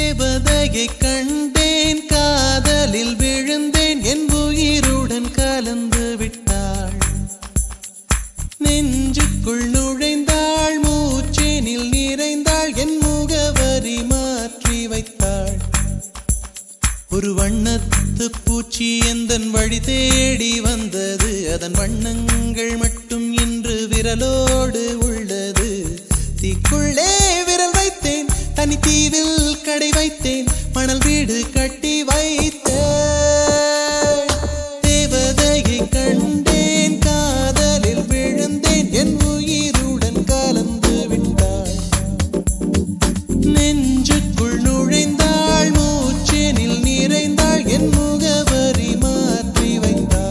தேவதையை கண்டேன், காதலில் விழுந்தேன், என் உயிருடன் கலந்து விட்டாள். நெஞ்சுக்குள் நுழைந்தாள், மூச்சேனில் நிறைந்தாள், என் முகவரி மாற்றி வைத்தாள். ஒரு வண்ணத்து பூச்சி எந்தன் வழி தேடி வந்தது, அதன் வண்ணங்கள் மட்டும் இன்று விரலோடு உள்ளது. தீக்குள்ளே விரல் வைத்தேன், தனித்தீவில் கடை வைத்தேன், மணல் வீடு கட்டி வைத்தேன். தேவதையை கண்டேன், காதலில் விழுந்தேன், என் உயிருடன் கலந்து விட்டாள். நெஞ்சுக்குள் நுழைந்தாள், மூச்சேனில் நிறைந்தாள், என் முகவரி மாற்றி வைத்தாள்.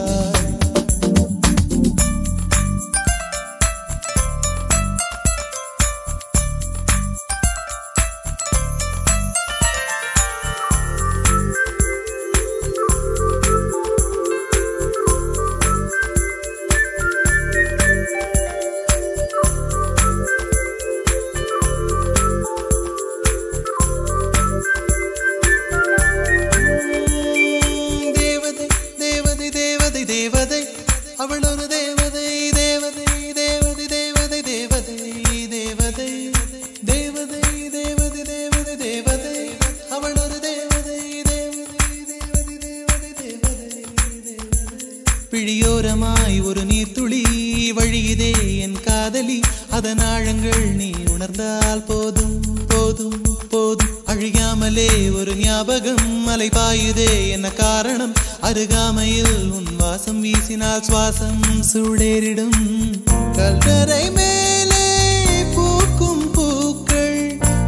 தேவதை அவள் ஒரு தேவதை, தேவதை தேவதை தேவதை தேவதை தேவதை தேவதை தேவதை தேவதை தேவதை அவள் ஒரு தேவதை, தேவதை தேவதை தேவதை தேவதை தேவதை. பிழியோரமாய் ஒரு நீர்த்துளி வழியுதே என் காதலி, அதன் ஆழங்கள் நீ உணர்ந்தால் போதும் போதும் போதும். அழியாமலே ஒரு ஞாபகம் அலை பாயுதே, என்ன காரணம்? அருகாமையில் உன் வாசம் வீசினால் சுவாசம் சூடேறிடும். கல்லறை மேலே பூக்கும் பூக்கள்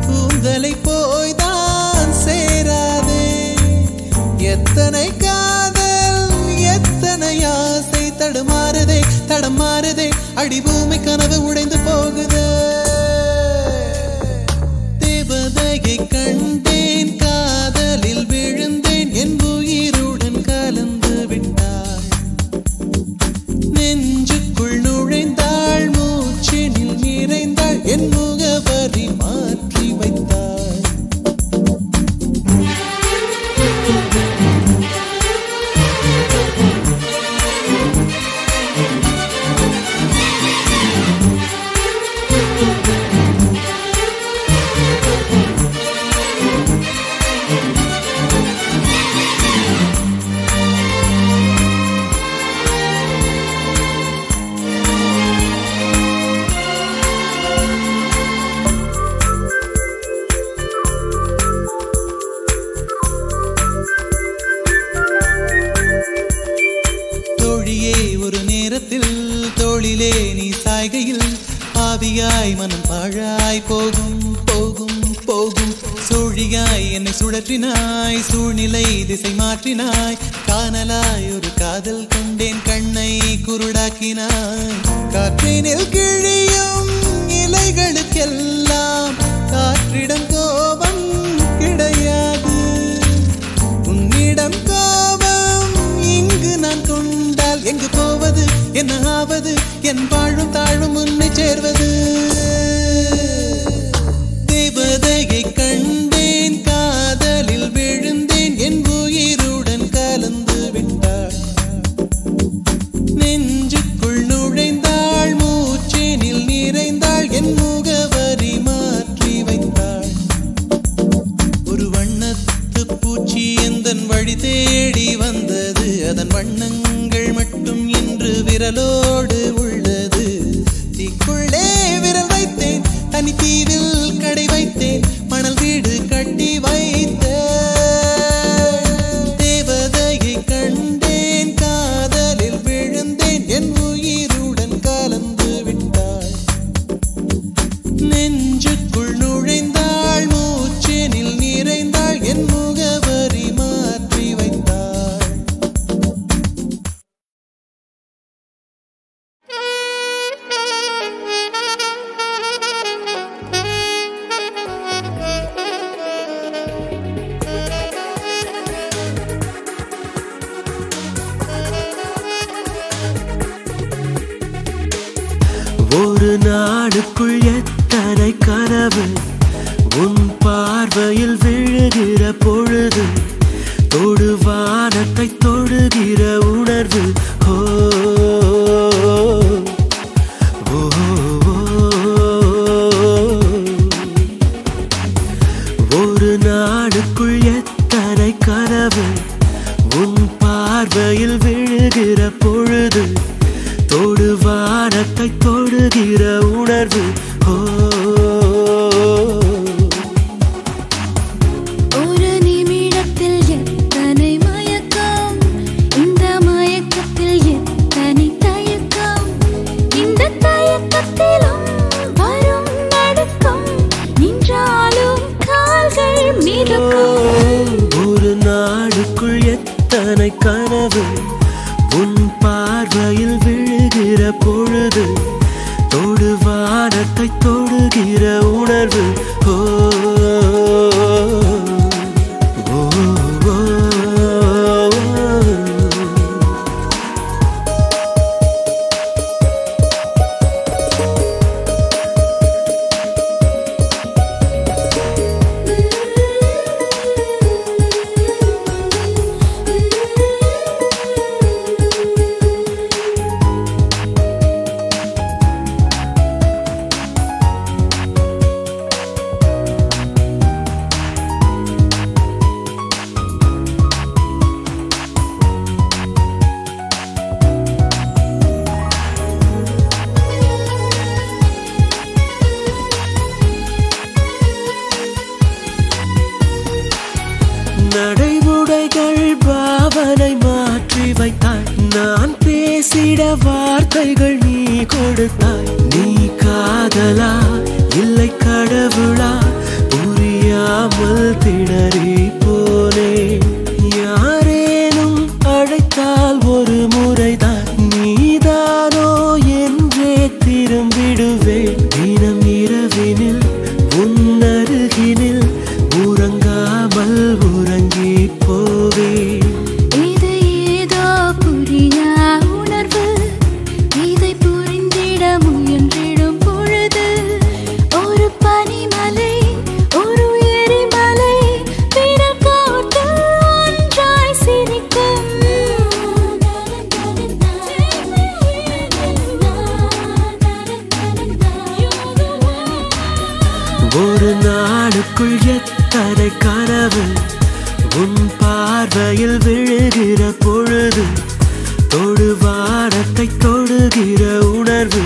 கூந்தலை போய்தான் சேராதே. எத்தனை காதல் எத்தனை ஆசை தடுமாறுதே தடமாறுதே, அடிபூமி கனவு உடைந்து போகுதே. தேவதையை கண்டேன், காதலில் விழுந்தேன், என் உயிருடன் கலந்து விட்டாள். நெஞ்சுக்குள் நுழைந்தாள், மூச்செனில் நிறைந்தாள், என் முகவரி மாற்றி வைத்தாள். ஒரு நேரத்தில் தோளிலே நீ சாய்கையில் ஆவியாய் மனம் பாழாய் போகும் போகும் போகும். சூழியாய் என்னை சுழற்றினாய், சூழ்நிலை திசை மாற்றினாய், காணலாய் ஒரு காதல் கொண்டேன், கண்ணை குருடாக்கினாய். காற்றினில் கிழியும் இலைகளுக்கெல்லாம் காற்றிடம் கோபம் கிடையாது. உன்னிடம் கோபம் இங்கு நான் கொண்டால் எங்கு போவது, என்ன ஆவது, என் வாழும் தாழும் உன்னை சேர்வது. தேவதையை கண்டேன், காதலில் விழுந்தேன், என் உயிருடன் கலந்து விட்டாள். நெஞ்சுக்குள் நுழைந்தாள், மூச்சேனில் நிறைந்தாள், என் முகவரி மாற்றி வைத்தாள். ஒரு வண்ணத்து பூச்சி எந்தன் வழி தேடி வந்தது, அதன் வண்ணங்கள் மட்டும் இன்று விரலோடு உள்ளது. தீக்குள்ளே விரல் வைத்தேன், தனித்தீவில் கடை வைத்தேன், மணல் வீடு கட்டி வைத்தேன். தேவதையை கண்டேன், காதலில் விழுந்தேன், என் உயிருடன் கலந்து விட்டாள். நெஞ்சுக்குள் நுழைந்தாள், மூச்சேனில் நிறைந்தாள், என் முகவரி மாற்றி வைத்தாள். ஒரு நாடுக்குள் எத்தனை கனவு, உன் பார்வையில் விழுகிற பொழுது தொடு வானத்தை தொடுகிற உணர்வு ஒரு நாளுக்குள் எத்தனை கனவு உன் பார்வையில் விழுகிற பொழுது தொடு வானத்தை தொடுகிற உணர்வு ஒரு நிமிடத்தில் எத்தனை மயக்கம் இந்த மயக்கத்தில் எத்தனை தயக்கம் இந்த தயக்கத்திலும் வரும் நடுக்கம் நின்றாலும் கால்கள் மிதக்கும் ஒரு நாளுக்குள் எத்தனை கனவு உன் பார்வையில் விழுகிற பொழுது தொடு வானத்தை தொடுகிற உணர்வு நடைமுறைகள் பாவனை மாற்றி வைத்தாய் நான் பேசிட வார்த்தைகள் நீ கொடுத்தாய் நீ காதலா இல்லை கடவுளா புரியாமல் திணறி போனே யாரேனும் அழைத்தால் ஒரு முறைதான் நீதானோ என்றே திரும்பிடுவேன் தினம் இரவினில் உன்னருகினில் உறங்காமல் உறங்கி போவே இது ஏதோ புரியா உணர்வு இதை புரிந்திட முயன்றிடும் பொழுது ஒரு பனிமலை ஒரு எரிமலை விரல் கோர்த்து ஒன்றாய் சிரிக்கும் ஒரு நாளுக்குள் எத்தனை கனவு உன் பார்வையில் விழுகிற பொழுது தொடு வானத்தை தொடுகிற உணர்வு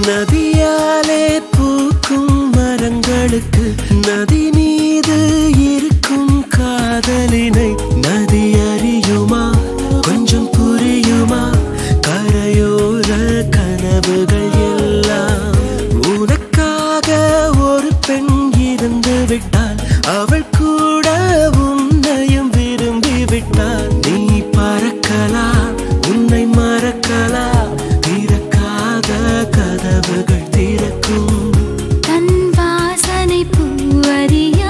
நதியாலே பூக்கும் மரங்களுக்கு நதி மீது இருக்கும் காதலினை நதி அறியுமா கொஞ்சம் புரியுமா கரையோர கனவுகள் எல்லாம் உனக்காக ஒரு பெண் இருந்து விட்டாள் அவள் கூட உன்னையும் விரும்பி விட்டாள் நீ பறக்கலாம் உன்னை மறக்கலாம் திறக்காத கதவுகள் திறக்கும் தன் வாசனை பூவறிய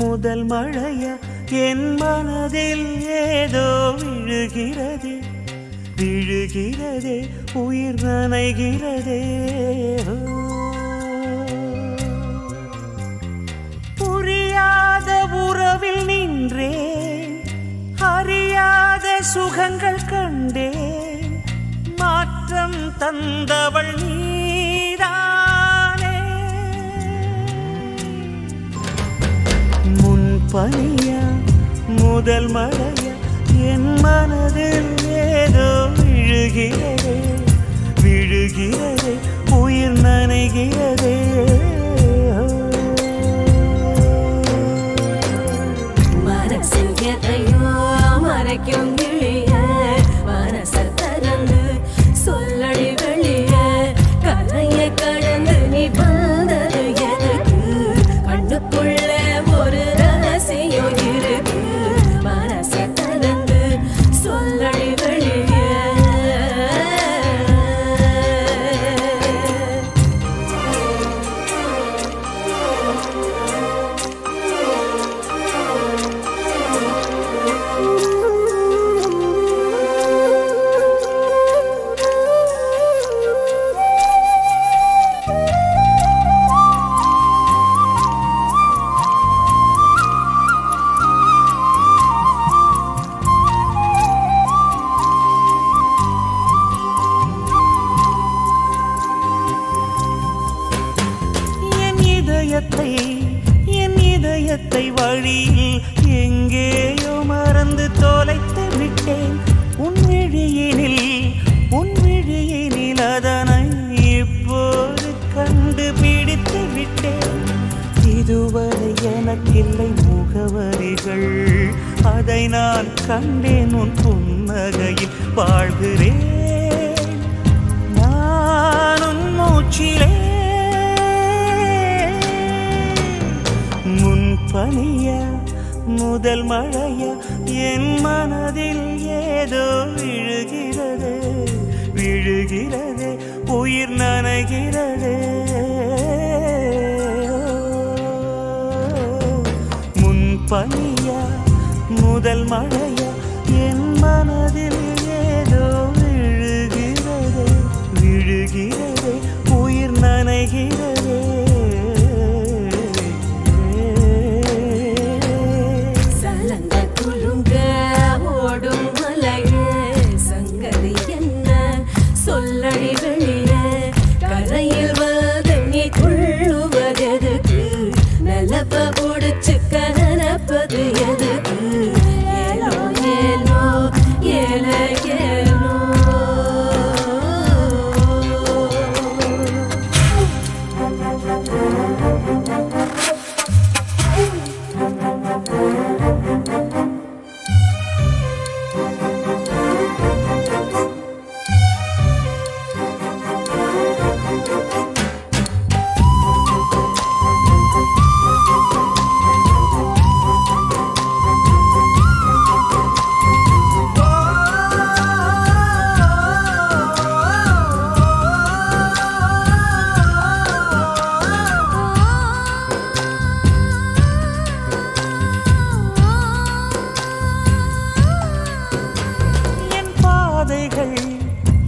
முதல் மழையா என் மனதில் ஏதோ விழுகிறதே விழுகிறதே உயிர் நனைகிறதே புரியாத உறவில் நின்றேன் அறியாத சுகங்கள் கண்டேன் மாற்றம் தந்தவள் நீதானே முன்பனியா முதல் மழையா என் மனதில் ஏதோ விழுகிறதே விழுகிறதே உயிர் நனைகிறதே மனசில் எதையோ மறைக்கும் கிளிய மனசை திறந்து சொல்லடி வெளிய கரையை கடந்து நீ வந்தது எதுக்கு கண்ணுக்குள்ள ஒரு ரகசியம் இருக்கு மனசை திறந்து சொல்லடி வெளிய என் இதயத்தை வழியில் எங்கேயோ மறந்து தொலைத்து விட்டேன் உன் விழியினில் அதனை இப்போது கண்டுபிடித்து விட்டேன் இதுவரை எனக்கில்லை முகவரிகள் அதை நான் கண்டேன் உன் புன்னகையில் வாழ்கிறேன் நானும் மூச்சிலே முன்பனியா முதல் மழையா என் மனதில் ஏதோ விழுகிறது விழுகிறது உயிர் நனைகிறது முன்பனியா முதல் மழையா என் மனதில் ஏதோ விழுகிறது விழுகிறது உயிர் நனைகிறது சொல்லடி வெளிய கரையில் வந்து நீ துள்ளுவதெதுக்கு நிலப்ப புடிச்சு கனப்பது எதுக்கு ஏலோ ஏலோ ஏல ஏலோ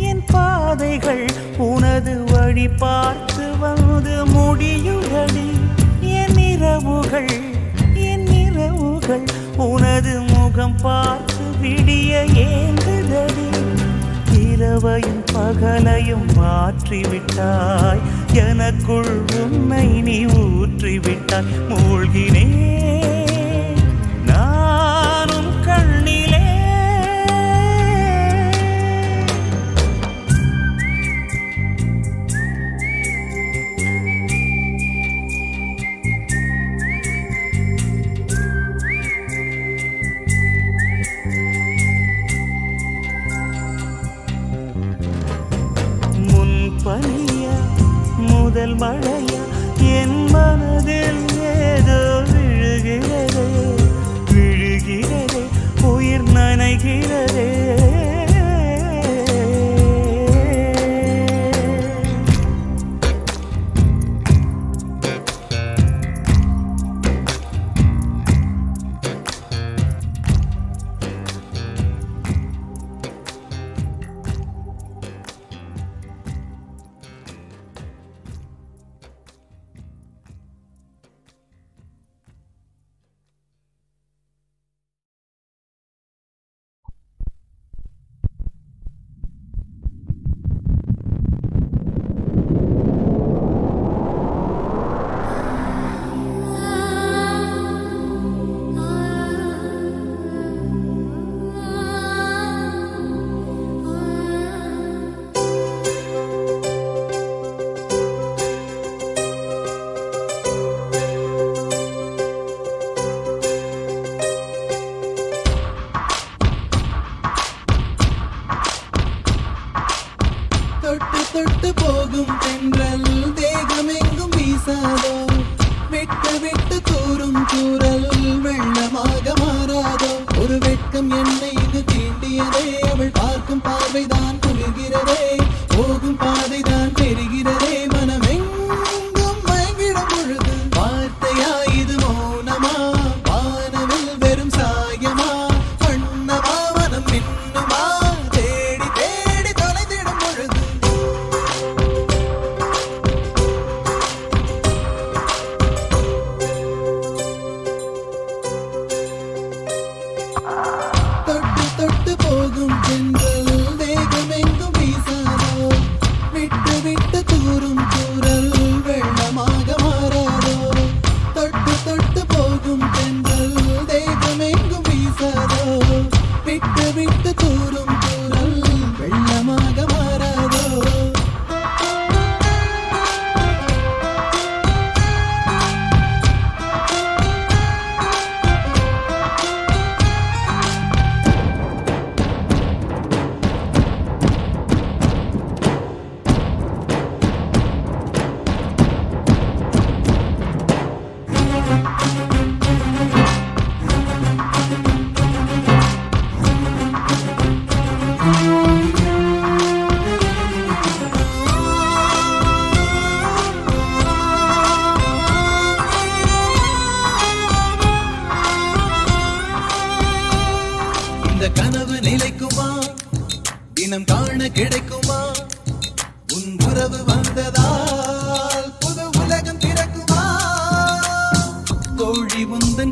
என் பாதைகள் உனது வழி பார்த்து வந்து முடியுதடி என் இரவுகள் உனது முகம் பார்த்து விடிய ஏங்குதடி இரவையும் பகலையும் மாற்றிவிட்டாய் எனக்குள் உன்னை நீ ஊற்றிவிட்டாய் மூழ்கினேன் நானும் கண்ணிலே முன்பனியா முதல் மழையா என் மனதில் ஏதோ விழு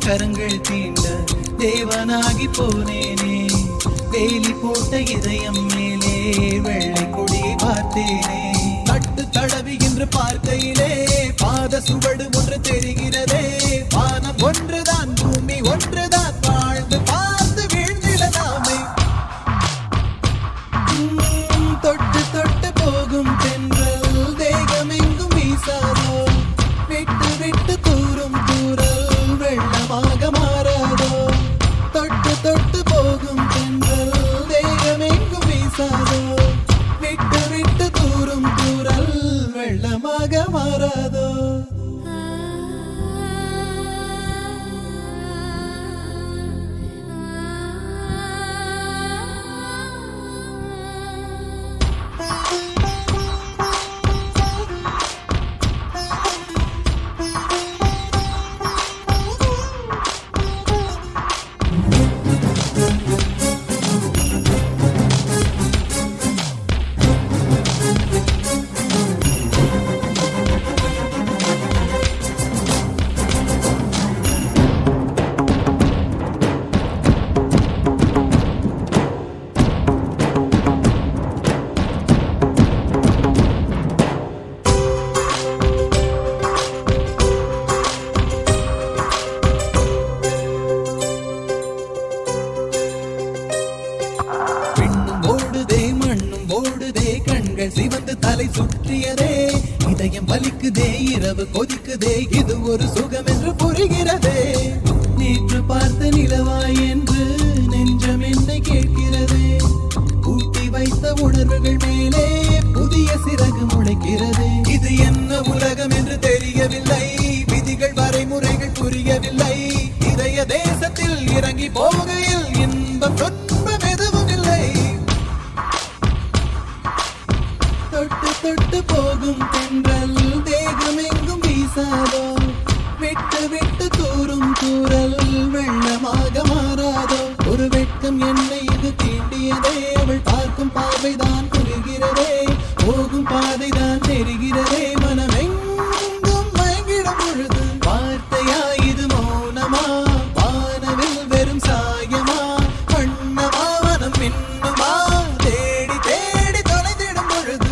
கரங்கள் தீண்ட தேவனாகி போனேனே. வேலி போட்ட இதயம் மேலே வெள்ளை கொடியை பார்த்தேனே. தட்டு தடவி என்று பார்க்கையிலே பாத சுவடு ஒன்று தெரிகிறதே. வானம் ஒன்றுதான், பூமி ஒன்றுதான், வாழ்ந்து பார்த்து வீழ்ந்திடலாமே. தொட்டு தொட்டு போகும் தென்றல் தேகமெங்கும் வீசாதோ. விட்டு விட்டு தூரும் தூரல் வெள்ளமாக மாறாதோ. தொட்டு தொட்டு போகும் தென்றல் தேகமெங்கும் வீசாதோ. விட்டு விட்டு தூரும் தூரல் வெள்ளமாக மாறாதோ. சிவந்து தலை சுற்றியதே. இதயம் வலிக்குதே, இரவு கொதிக்குதே, இது ஒரு சுகம் என்று புரிகிறதே. நேற்று பார்த்த நிலவாய் என்று நெஞ்சம் என்னை கேட்கிறதே. ஊட்டி வைத்த உணர்வுகள் மேலே புதிய சிறகு முளைக்கிறதே. இது என்ன உலகம் என்று தெரியவில்லை, விதிகள் வரைமுறைகள் புரியவில்லை. இதய தேசத்தில் இறங்கி போகையில் இன்பம் துன்பம் எதுவும் இல்லை. தொட்டு தொட்டு போகும் தென்றல் தேகமெங்கும் வீசாதோ. விட்டு விட்டு தூரும் தூரல் வெள்ளமாக மாறாதோ. ஒரு வெட்கம் என்னை இது தீண்டியதே. அவள் பார்க்கும் பார்வைதான் புரிகிறதே. போகும் பாதைதான் தெரிகிறதே. மனமெங்கும் மயங்கிடும் பொழுது வார்த்தையா இது மௌனமா? வானவில் வெறும் சாயமா? வண்ணமா மனம் மின்னுமா? தேடி தேடி தொலைந்திடும் பொழுது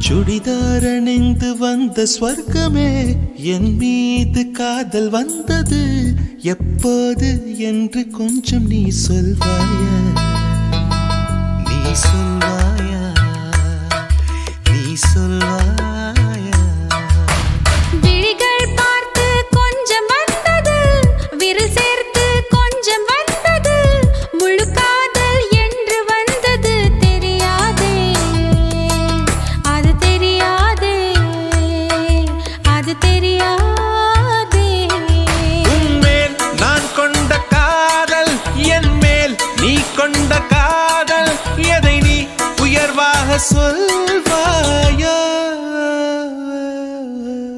சுடிதார் அணிந்து வந்த ஸ்வர்க்கமே என் மீது காதல் வந்தது எப்போது என்று கொஞ்சம் நீ சொல்வாயா நீ சொல்வாயா நீ சொல்வாயா விழிகள் பார்த்து கொஞ்சம் வந்தது விரல் சேர்த்து கொஞ்சம் வந்தது முழு காதல் என்று வந்தது தெரியாதே அது தெரியாதே அது தெரியாதே உன்மேல் நான் கொண்ட காதல் என் மேல் நீ கொண்ட காதல் எதை நீ உயர்வாக சொல்வாயா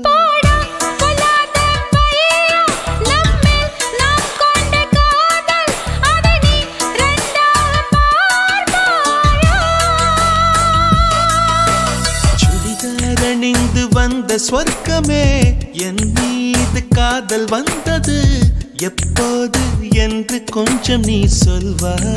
போடா பொல்லாத பையா நம்மேல் நாம் கொண்ட காதல் அதை நீ ரெண்டாக பார்ப்பாயா சுடிதார் அணிந்து வந்த ஸ்வர்க்கமே என் மீது காதல் வந்தது எப்போது என்று கொஞ்சம் நீ சொல்வாயா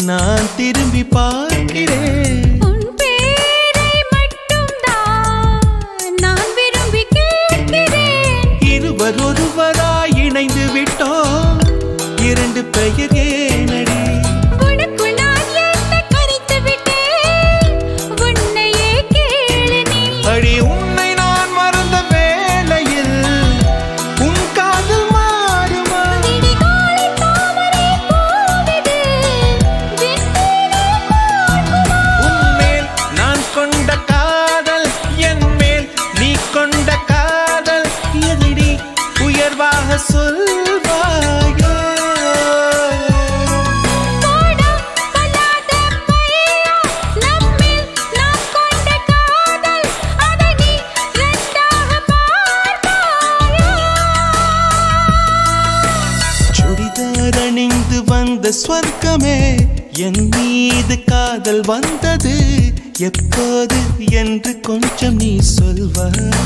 நான் திரும்பி பார்க்கிறேன் உன் பேரை மட்டும் தான் நான் விரும்பி கேட்கிறேன் இருவர் ஒருவராய் இணைந்து விட்டோம் இரண்டு பெயர் ஏனடி உனக்குள் நான் என்னை கரைத்து விட்டேன் உன்னையே கேளு நீ அடி உன்னை நான் மறந்த வேளையில் உன் காதல் மாறுமா விடிகாலை தாமரை பூவிது விண்மீனை பார்க்குமா உன்மேல் நான் கொண்ட காதல் என் மேல் நீ கொண்ட காதல் எதிரி உயர்வாக சொல்வாயா போடா பொல்லாத பையா நம்மேல் நாம் கொண்ட காதல் அதை நீ ரெண்டாக பார்ப்பாயா சுடிதார் அணிந்து வந்த ஸ்வர்க்கமே என் மீது காதல் வந்தது எப்போது என்று கொஞ்சம் நீ சொல்வாயா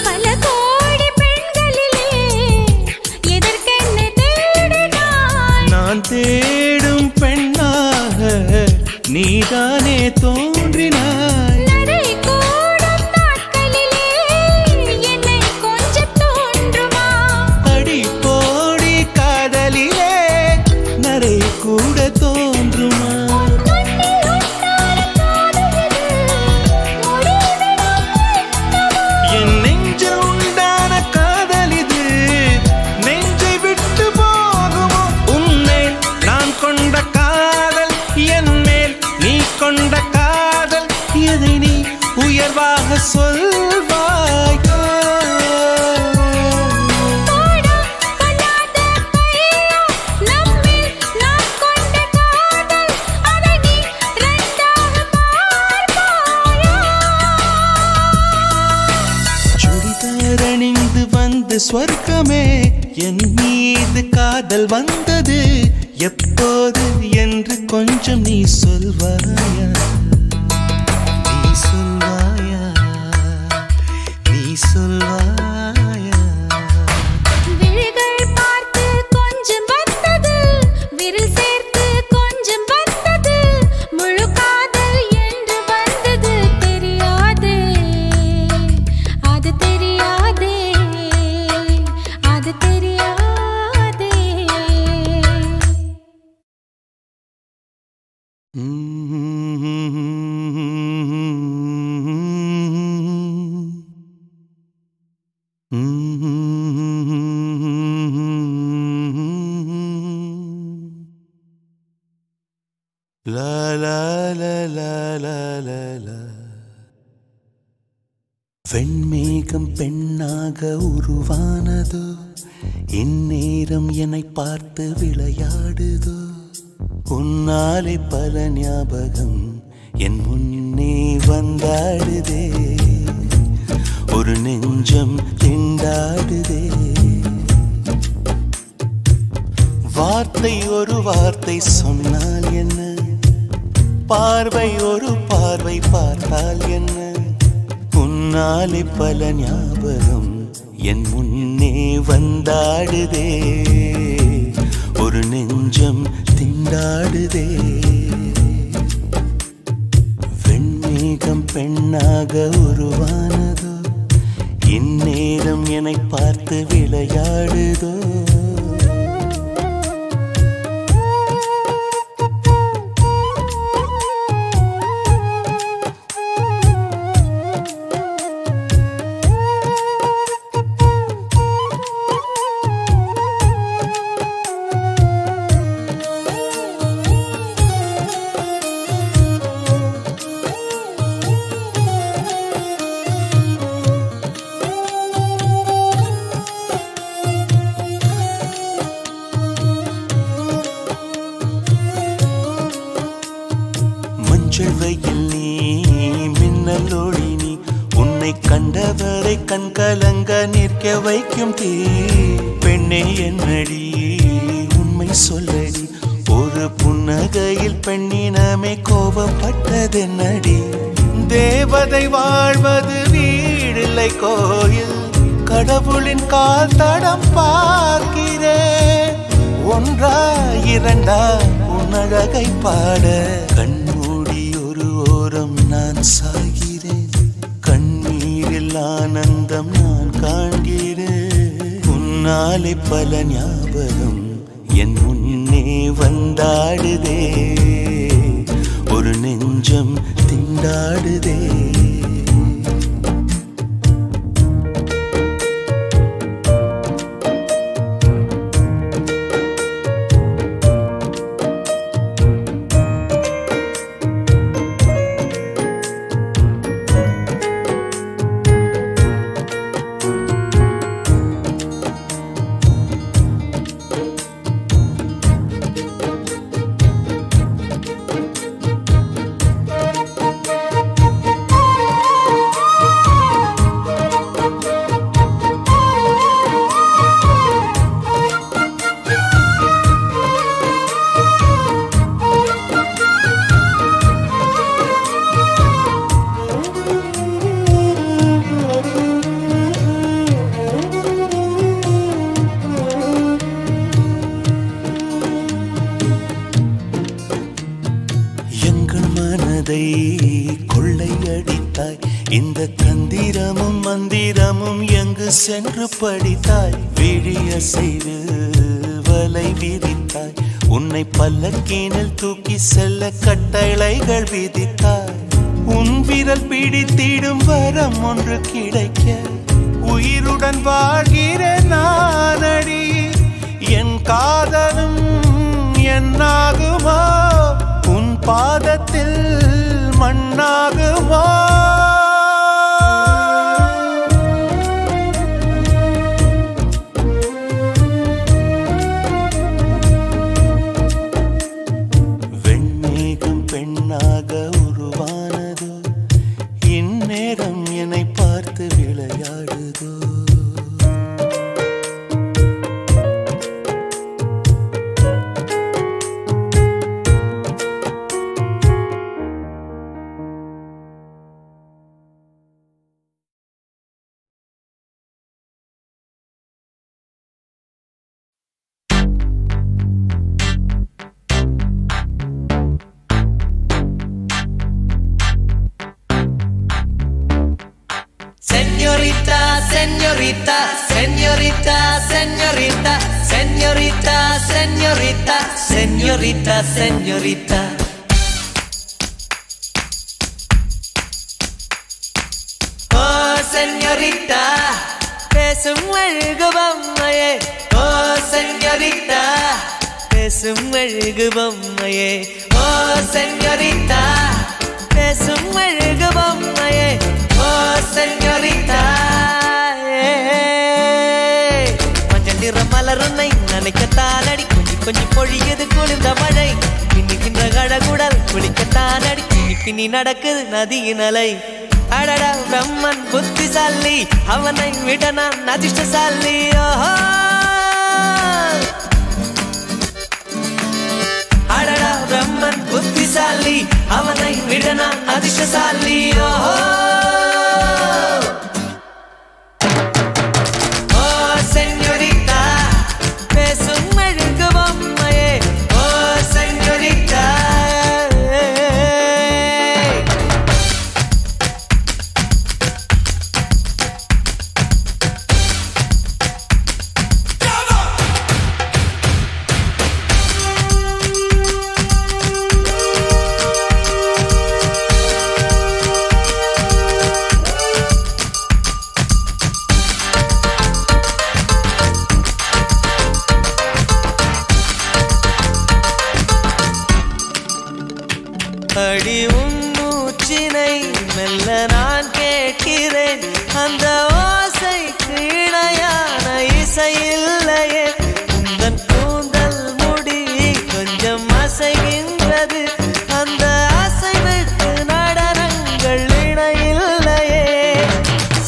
பல கோடி பெண்களிலே எதற்கென்ன தேடினாய் நான் தேடும் பெண்ணாக நீதானே தோன்றினாய் நடை கூடும் நாட்களிலே என்னை கொஞ்சம் தோன்றுமா அடி போடி காதலிலே நரை கூட தோன்றுமா கண்ணில் உண்டான காதலிது முடிவிடம் எட்டவா என் நெஞ்சில் உண்டான காதல் இது நெஞ்சை விட்டு போகுமோ உன்னை நான் கொண்ட காதல் என் மேல் நீ கொண்ட காதல் எதை நீ உயர்வாக சொல்வாயா போடா பொல்லாத பையா நம்மேல் நாம் கொண்ட காதல் அதை நீ ரெண்டாக பார்ப்பாயா சுடிதார் அணிந்து வந்த ஸ்வர்க்கமே என் மீது காதல் வந்தது எப்போது என்று கொஞ்சம் நீ சொல்வாயா நீ சொல்வாயா வெண்மேகம் பெண்ணாக உருவானதோ இந்நேரம் என்னை பார்த்து விளையாடுதோ உன்னாலே பல ஞாபகம் என் முன்னே வந்தாடுதே ஒரு நெஞ்சம் திண்டாடுதே வார்த்தை ஒரு வார்த்தை சொன்னால் என்ன பார்வை ஒரு பார்வை பார்த்தால் என்ன உன்னாலே பல ஞாபகம் என் முன்னே வந்தாடுதே ஒரு நெஞ்சம் திண்டாடுதே வெண்மேகம் பெண்ணாக உருவானதோ இந்நேரம் என்னை பார்த்து விளையாடுதோ வெயில் நீ மின்னலோடி நீ உன்னை கண்டவரை கண்கலங்க நிற்க வைக்கும் தீ பெண்ணே என்னடி உண்மை சொல்லடி ஒரு புன்னகையில் பெண்ணினமே கோபப்பட்டதென்னடி தேவதை வாழ்வது வீடில்லை கோயில் கடவுளின் கால் தடம் பார்க்கிறேன் ஒன்றா இரண்டா உன்னழகை பாட நான் சாகிறேன் கண்ணீரில் ஆனந்தம் நான் காண்கிறேன் உன்னாலே பல ஞாபகம் என் முன்னே வந்தாடுதே ஒரு நெஞ்சம் திண்டாடுதே கொள்ளையடித்தாய் இந்த தந்திரமும் மந்திரமும் எங்கு சென்று படித்தாய் விழிய செய்து வலை விதித்தாய் உன்னை பல்லக்கீனில் தூக்கி செல்ல கட்டளைகள் விதித்தாய் உன் விரல் பிடித்திடும் வரம் ஒன்று கிடைக்க உயிருடன் வாழ்கிற நானடி என் காதலும் என்னாகுமோ உன் பாதத்தில் மண்ணாகுமோ வெண்மேகம் பெண்ணாக உருவானதோ இந்நேரம் என்னை பார்த்து விளையாடுதோ Señorita, señorita, señorita, señorita, señorita, señorita, señorita, señorita. Oh, señorita, es un juego, vamos, oh, señorita, பேசும் மெழுகு பொம்மையே ஓ சென்யோரிட்டா பேசும் மெழுகு பொம்மையே ஓ சென்யோரிட்டா மஞ்சள் நிற மலருன்னை நினைக்கத்தான் அடி கொஞ்சி கொஞ்சி பொழியது குளிர்ந்த மழை பின்னிக்கின்ற கழகுடல் குளிக்கத்தான் அடி பின்னி பின்னி நடக்குது நதியின் அலை அடடா பிரம்மன் புத்திசாலி அவனை விட நான் அதிர்ஷ்டசாலி ஓஹோ அடடா பிரம்மன் புத்திசாலி அவனை விட நான் அதிர்ஷ்டசாலி ஓஹோ ஓ சென்யோரிட்டா பேசும் மெழுகு பொம்மையே ஓ சென்யோரிட்டா அடி உன்னூச்சினை மெல்ல நான் கேட்கிறேன் அந்த ஓசைக்கு இணையான இசை இல்லையே உந்தன் கூந்தல் முடி கொஞ்சம் அசைகின்றது அந்த அசைவுக்கு நடனங்கள் இணையில்லையே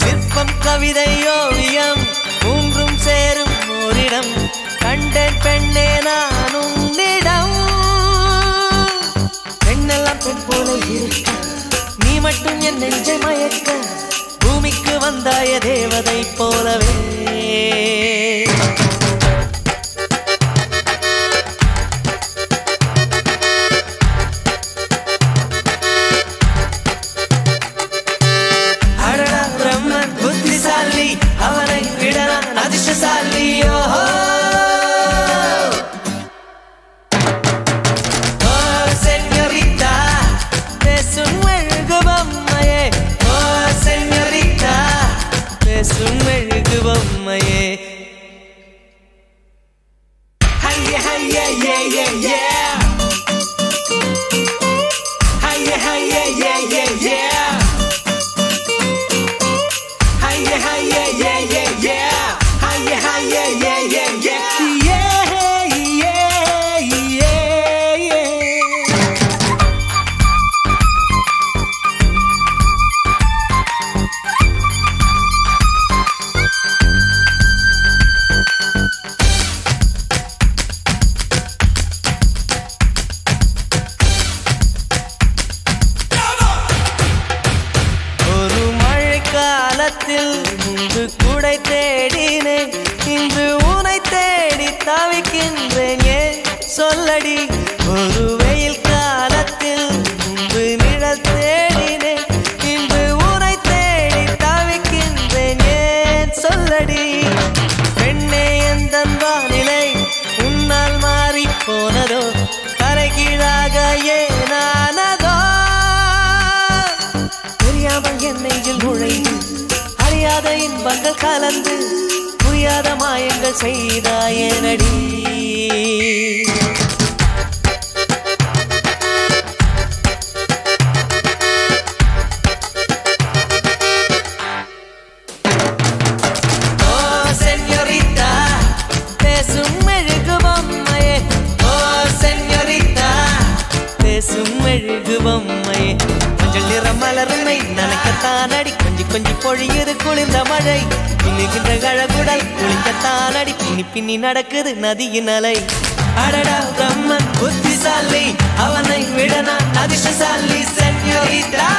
சிற்பம் கவிதை ஓவியம் மூன்றும் சேரும் ஓரிடம் கண்டேன் பெண்ணே நான் உன்னிடம் பெண்ணெல்லாம் பெண் போல இருக்க நீ மட்டும் என் நெஞ்சை மயக்க பூமிக்கு வந்தாய தேவதை போலவே அடடா பிரம்மன் புத்திசாலி அவனை விட நான் அதிர்ஷ்டசாலி ஓஹோ பேசும் மெழுகு பொம்மையே ஹையா ஹையா யே யே யே ஹையா ஹையா யே யே யே ஹையா ஹையா யே யே யே ஹையா ஹையா யே யே யே முன்பு கூடை தேடினேன் இன்று உனை தேடி தவிக்கின்றேன் ஏன் சொல்லடி ஒரு வெயில் காலத்தில் முன்பு நிழல் தேடினேன் இன்று உனை தேடி தவிக்கின்றேன் ஏன் சொல்லடி பெண்ணே எந்தன் வானிலை உன்னால் மாறி போனதோ கரைகீழாக ஏனானதோ தெரியாமல் என் நெஞ்சில் நுழைந்து அறியாத இன்பங்கள் கலந்து புரியாத மாயங்கள் செய்தாயனடி ஓ சென்யோரிட்டா பேசும் மெழுகு பொம்மையே ஓ சென்யோரிட்டா பேசும் மெழுகு பொம்மையே மஞ்சள் நிற மலருமை நனைக்கத்தான் அடி கொஞ்சி கொஞ்சி பொழியுது குளிர்ந்த மழை பின்னுகின்ற கழகுடல் குளிக்கத்தான் அடி பின்னி பின்னி நடக்குது நதியின் அலை அடடா பிரம்மன் புத்திசாலி அவனை விட நான் அதிர்ஷ்டசாலி சென்யோரிட்டா